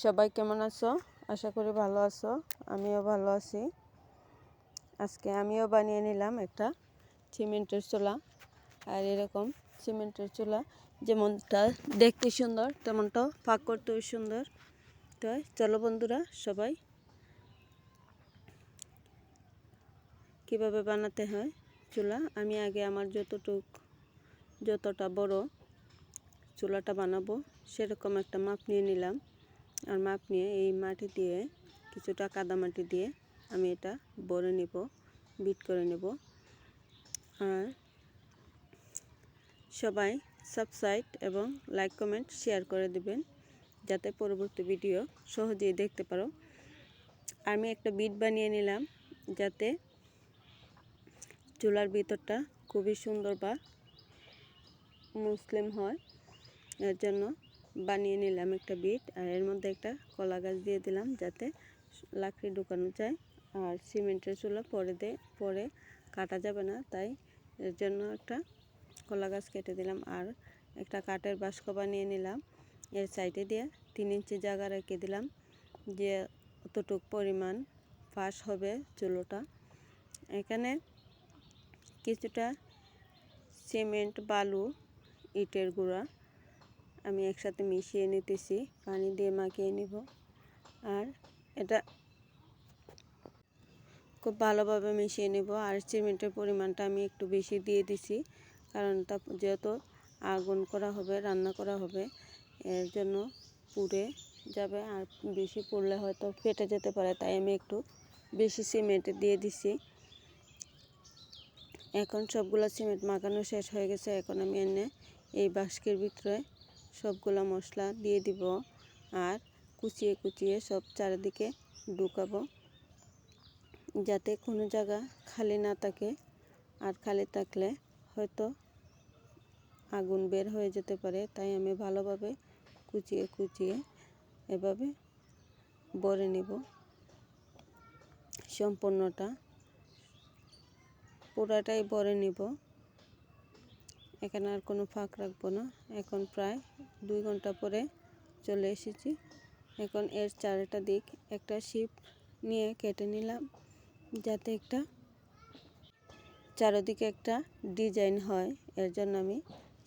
সবাই কেমন আছো? আশা করি ভালো আছো। আমিও ভালো আছি। আজকে আমিও বানিয়ে নিলাম একটা সিমেন্টের চুলা। আর এরকম সিমেন্টের চুলা যেমনটা দেখতে সুন্দর তেমনটাও পাক করতেও সুন্দর। তো চলো বন্ধুরা, সবাই কিভাবে বানাতে হয় চুলা। আমি আগে আমার যতটা বড় চুলাটা বানাবো সেরকম একটা মাপ নিয়ে নিলাম। আর মাপ নিয়ে এই মাটি দিয়ে কিছুটা কাদা মাটি দিয়ে আমি এটা ভরে নেব, বিট করে নেব। আর সবাই সাবস্ক্রাইব এবং লাইক কমেন্ট শেয়ার করে দিবেন যাতে পরবর্তী ভিডিও সহজেই দেখতে পারো। আমি একটা বিট বানিয়ে নিলাম যাতে চুলার ভিতরটা খুবই সুন্দর বা মুসলিম হয়, এর জন্য বানিয়ে নিলাম একটা বিট। আর এর মধ্যে একটা কলা গাছ দিয়ে দিলাম যাতে লাকড়ি ঢুকানো যায়। আর সিমেন্টের চুলা পরে কাটা যাবে না, তাই এর জন্য একটা কলা গাছ কেটে দিলাম। আর একটা কাঠের বাস্ক বানিয়ে নিলাম, এর সাইডে দিয়ে 3 ইঞ্চি জায়গা রেখে দিলাম যে অতটুক পরিমাণ ফাঁস হবে চুলোটা। এখানে কিছুটা সিমেন্ট, বালু, ইটের গুঁড়া আমি একসাথে মিশিয়ে নিতেছি, পানি দিয়ে মাখিয়ে নিব। আর এটা খুব ভালোভাবে মিশিয়ে নেব। আর সিমেন্টের পরিমাণটা আমি একটু বেশি দিয়ে দিছি, কারণ যেহেতু আগুন করা হবে, রান্না করা হবে, এর জন্য পুড়ে যাবে। আর বেশি পুড়লে হয়তো ফেটে যেতে পারে, তাই আমি একটু বেশি সিমেন্ট দিয়ে দিছি। এখন সবগুলো সিমেন্ট মাখানো শেষ হয়ে গেছে। এখন আমি এই বাস্কের ভিতরে সবগুলো মশলা দিয়ে দিব আর কুচিয়ে কুচিয়ে সব চারিদিকে ঢুকাবো যাতে কোনো জায়গা খালি না থাকে। আর খালি থাকলে হয়তো আগুন বের হয়ে যেতে পারে, তাই আমি ভালোভাবে কুচিয়ে কুচিয়ে এভাবে ভরে নিব। সম্পূর্ণটা পুরাটাই ভরে নিব, এখানে আর কোনো ফাঁক রাখবো না। এখন প্রায় 2 ঘন্টা পরে চলে এসেছি। এখন এর চারটা দিক একটা শিপ নিয়ে কেটে নিলাম যাতে একটা চারদিকে একটা ডিজাইন হয়। এর জন্য আমি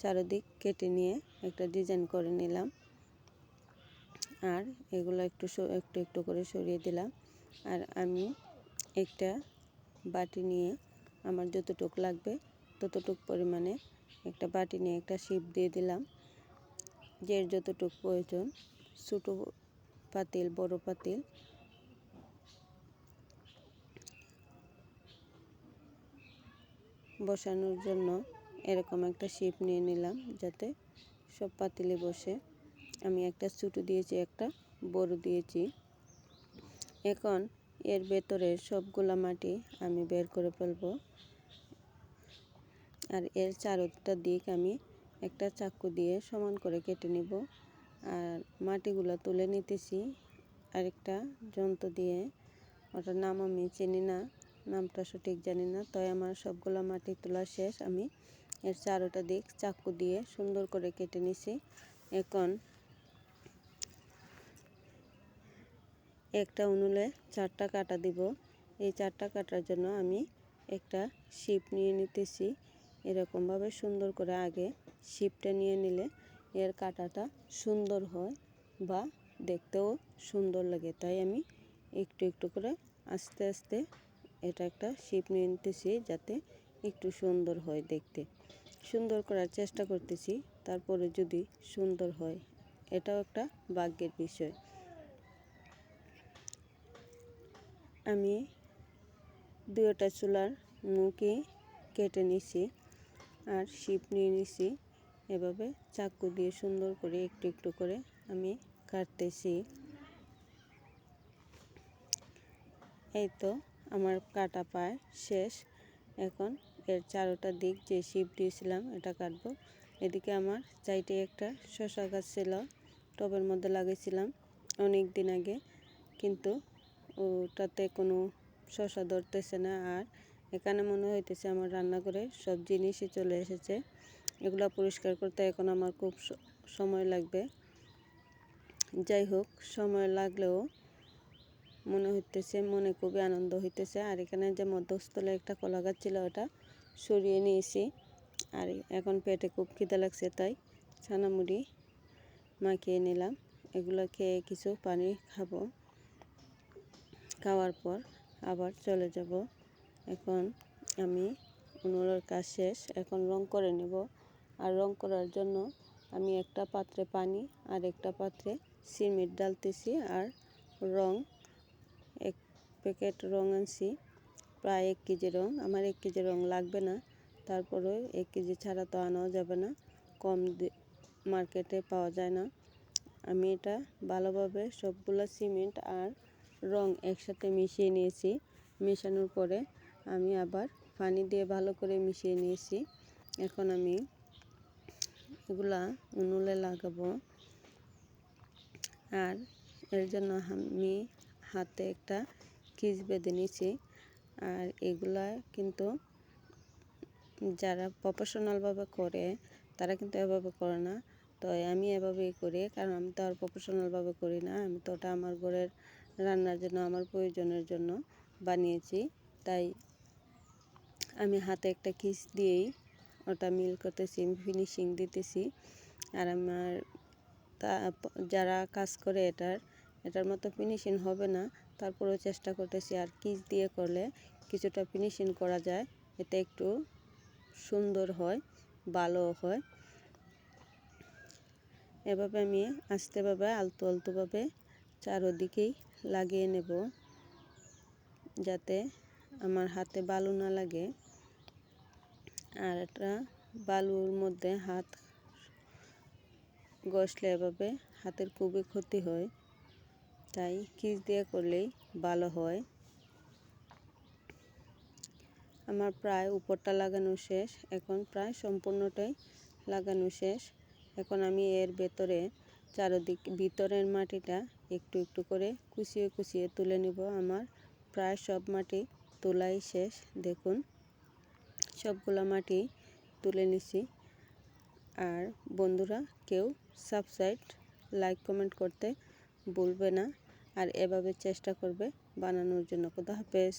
চারদিক কেটে নিয়ে একটা ডিজাইন করে নিলাম। আর এগুলো একটু একটু করে সরিয়ে দিলাম। আর আমি একটা বাটি নিয়ে আমার যতটুকু লাগবে ততটুকু পরিমাণে একটা বাটি নিয়ে একটা শিপ দিয়ে দিলাম। যে যতটুকু প্রয়োজন, ছোটো পাতিল, বড় পাতিল বসানোর জন্য এরকম একটা শিপ নিয়ে নিলাম যাতে সব পাতিলে বসে। আমি একটা ছোটো দিয়েছি, একটা বড় দিয়েছি। এখন এর ভেতরের সবগুলা মাটি আমি বের করে ফেলবো। আর এর চারটা দিক আমি একটা চাকু দিয়ে সমান করে কেটে নিব। আর মাটিগুলো তুলে নিতেছি আরেকটা যন্ত্র দিয়ে, ওটার নাম আমি চিনি না, নামটা সঠিক জানি না। তাই আমার সবগুলো মাটি তোলা শেষ। আমি এর চারোটা দিক চাকু দিয়ে সুন্দর করে কেটে নিছি। এখন একটা উনুনে 4টা কাটা দিব। এই 4টা কাটার জন্য আমি একটা শিপ নিয়ে নিতেছি। এরকমভাবে সুন্দর করে আগে শিপটা নিয়ে নিলে এর কাটাটা সুন্দর হয় বা দেখতেও সুন্দর লাগে। তাই আমি একটু একটু করে আস্তে আস্তে এটা একটা শিপ নিয়ে নিতেছি যাতে একটু সুন্দর হয় দেখতে। সুন্দর করার চেষ্টা করতেছি, তারপরে যদি সুন্দর হয় এটাও একটা ভাগ্যের বিষয়। আমি 2টা চুলার মুখই কেটে নিছি আর শিপ নিয়ে নিছি। এভাবে চাকু দিয়ে সুন্দর করে একটু একটু করে আমি কাটতেছি। এই তো আমার কাটা প্রায় শেষ। এখন এর চারোটা দিক যে শিপ দিয়েছিলাম এটা কাটবো। এদিকে আমার সাইডে একটা শসা গাছ ছিল, টবের মধ্যে লাগিয়েছিলাম অনেক দিন আগে, কিন্তু ওটাতে কোনো শসা ধরতেছে না। আর এখানে মনে হইতেছে আমার রান্নাঘরে সব জিনিসই চলে এসেছে। এগুলো পরিষ্কার করতে এখন আমার খুব সময় লাগবে। যাই হোক, সময় লাগলেও মনে খুবই আনন্দ হইতেছে। আর এখানে যে মধ্যস্থলে একটা কলা গাছ ছিল ওটা সরিয়ে নিয়েছি। আর এখন পেটে খুব খিদে লাগছে, তাই ছানা মুড়ি মাখিয়ে নিলাম। এগুলো খেয়ে কিছু পানি খাবো, খাওয়ার পর আবার চলে যাব। এখন আমি উনুনের কাজ শেষ, এখন রং করে নেব। আর রং করার জন্য আমি একটা পাত্রে পানি আর একটা পাত্রে সিমেন্ট ডালতেছি। আর রং, 1 প্যাকেট রং আনছি, প্রায় 1 কেজি রং। আমার 1 কেজি রং লাগবে না, তারপরেও 1 কেজি ছাড়া তো আনাও যাবে না, কম মার্কেটে পাওয়া যায় না। আমি এটা ভালোভাবে সবগুলো সিমেন্ট আর রং একসাথে মিশিয়ে নিয়েছি। মেশানোর পরে আমি আবার পানি দিয়ে ভালো করে মিশিয়ে নিয়েছি। এখন আমি এগুলা উনুনে লাগাবো। আর এর জন্য আমি হাতে একটা কিস বেঁধে নিয়েছি। আর এগুলা কিন্তু যারা প্রফেশনালভাবে করে তারা কিন্তু এভাবে করে না, তো আমি এভাবেই করি, কারণ আমি তো আর প্রফেশনালভাবে করি না। আমি তো ওটা আমার ঘরের রান্নার জন্য, আমার প্রয়োজনের জন্য বানিয়েছি। তাই আমি হাতে একটা কিস দিয়েই ওটা মিল করতেছি, ফিনিশিং দিতেছি। আর আমার যারা কাজ করে এটার মতো ফিনিশিং হবে না, তারপরেও চেষ্টা করতেছি। আর কিস দিয়ে করলে কিছুটা ফিনিশিং করা যায়, এতে একটু সুন্দর হয়, ভালো হয়। এভাবে আমি আস্তেভাবে আলতো আলতোভাবে চারোদিকেই লাগিয়ে নেব, যাতে আমার হাতে বালু না লাগে। আর এটা বালুর মধ্যে হাত ঘষলে এভাবে হাতের খুবই ক্ষতি হয়, তাই কিস দিয়ে করলেই ভালো হয়। আমার প্রায় উপরটা লাগানো শেষ, এখন প্রায় সম্পূর্ণটাই লাগানো শেষ। এখন আমি এর ভেতরে ভিতরের মাটিটা একটু একটু করে কুচিয়ে কুচিয়ে তুলে নেব। আমার প্রায় সব মাটি তোলাই শেষ, দেখুন সবগুলো মাটি তুলে নিছি। আর বন্ধুরা, কেউ সাবস্ক্রাইব, লাইক, কমেন্ট করতে ভুলবে না। আর এভাবে চেষ্টা করবে বানানোর জন্য। খোদা হাফেজ।